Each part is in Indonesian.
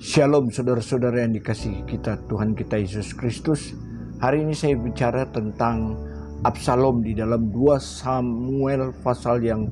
Shalom saudara-saudara yang dikasihi kita Tuhan kita Yesus Kristus. Hari ini saya bicara tentang Absalom di dalam 2 Samuel pasal yang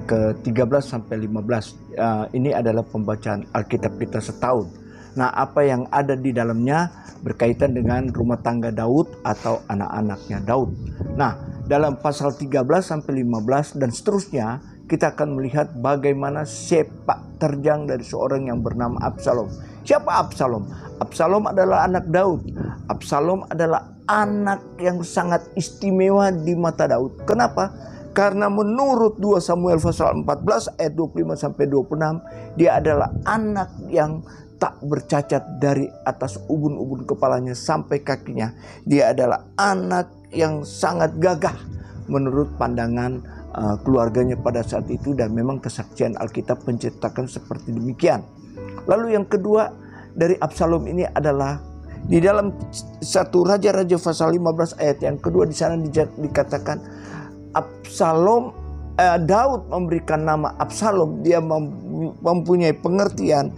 ke-13 sampai 15. Ini adalah pembacaan Alkitab kita setahun. Nah, apa yang ada di dalamnya berkaitan dengan rumah tangga Daud atau anak-anaknya Daud. Nah, dalam pasal 13 sampai 15 dan seterusnya, kita akan melihat bagaimana sepak terjang dari seorang yang bernama Absalom. Siapa Absalom? Absalom adalah anak Daud. Absalom adalah anak yang sangat istimewa di mata Daud. Kenapa? Karena menurut 2 Samuel pasal 14 ayat 25 sampai 26, dia adalah anak yang tak bercacat dari atas ubun-ubun kepalanya sampai kakinya. Dia adalah anak yang sangat gagah menurut pandangan keluarganya pada saat itu, dan memang kesaksian Alkitab menceritakan seperti demikian. Lalu yang kedua dari Absalom ini adalah di dalam 1 Raja-Raja pasal 15 ayat yang kedua, di sana dikatakan Absalom, Daud memberikan nama Absalom. Dia mempunyai pengertian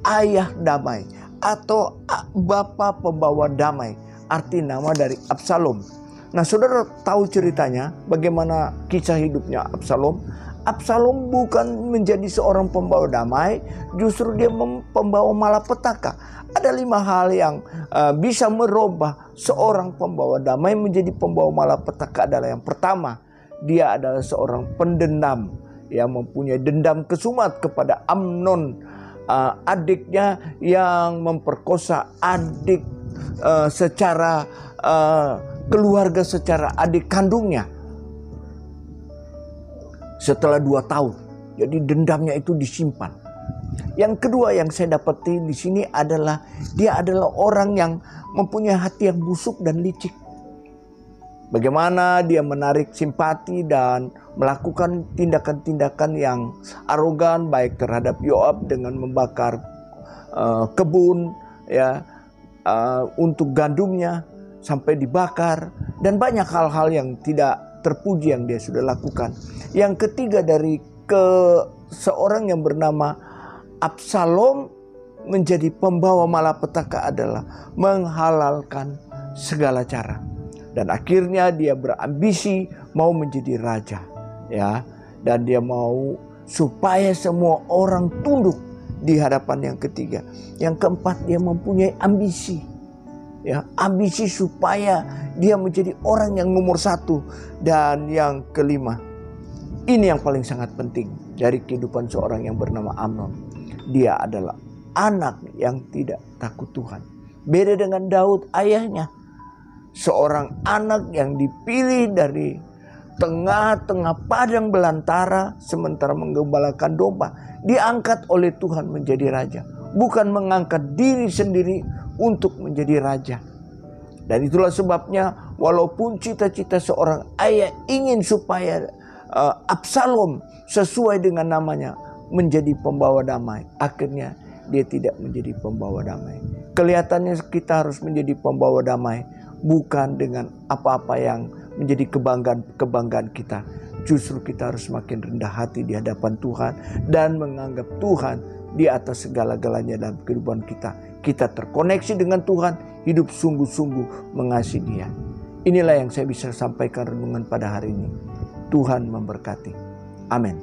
ayah damai atau bapa pembawa damai, arti nama dari Absalom. Nah, saudara tahu ceritanya bagaimana kisah hidupnya Absalom. Absalom bukan menjadi seorang pembawa damai, justru dia pembawa malapetaka. Ada 5 hal yang bisa merubah seorang pembawa damai menjadi pembawa malapetaka. Adalah yang pertama, dia adalah seorang pendendam yang mempunyai dendam kesumat kepada Amnon, adiknya yang memperkosa adik secara keluarga, secara adik kandungnya setelah 2 tahun. Jadi dendamnya itu disimpan. Yang kedua yang saya dapati di sini adalah dia adalah orang yang mempunyai hati yang busuk dan licik. Bagaimana dia menarik simpati dan melakukan tindakan-tindakan yang arogan, baik terhadap Yoab dengan membakar kebun untuk gandumnya sampai dibakar, dan banyak hal-hal yang tidak terpuji yang dia sudah lakukan. Yang ketiga dari seorang yang bernama Absalom menjadi pembawa malapetaka adalah menghalalkan segala cara, dan akhirnya dia berambisi mau menjadi raja, dan dia mau supaya semua orang tunduk di hadapan. Yang ketiga, yang keempat, dia mempunyai ambisi. Ambisi supaya dia menjadi orang yang nomor 1. Dan yang kelima, ini yang paling sangat penting dari kehidupan seorang yang bernama Amnon. Dia adalah anak yang tidak takut Tuhan. Beda dengan Daud ayahnya, seorang anak yang dipilih dari tengah-tengah padang belantara sementara menggembalakan domba. Diangkat oleh Tuhan menjadi raja, bukan mengangkat diri sendiri untuk menjadi raja. Dan itulah sebabnya walaupun cita-cita seorang ayah ingin supaya Absalom sesuai dengan namanya menjadi pembawa damai, akhirnya dia tidak menjadi pembawa damai. Kelihatannya kita harus menjadi pembawa damai bukan dengan apa-apa yang menjadi kebanggaan kita. Justru kita harus semakin rendah hati di hadapan Tuhan dan menganggap Tuhan di atas segala-galanya dalam kehidupan kita. Kita terkoneksi dengan Tuhan, hidup sungguh-sungguh mengasihi Dia. Inilah yang saya bisa sampaikan renungan pada hari ini. Tuhan memberkati. Amin.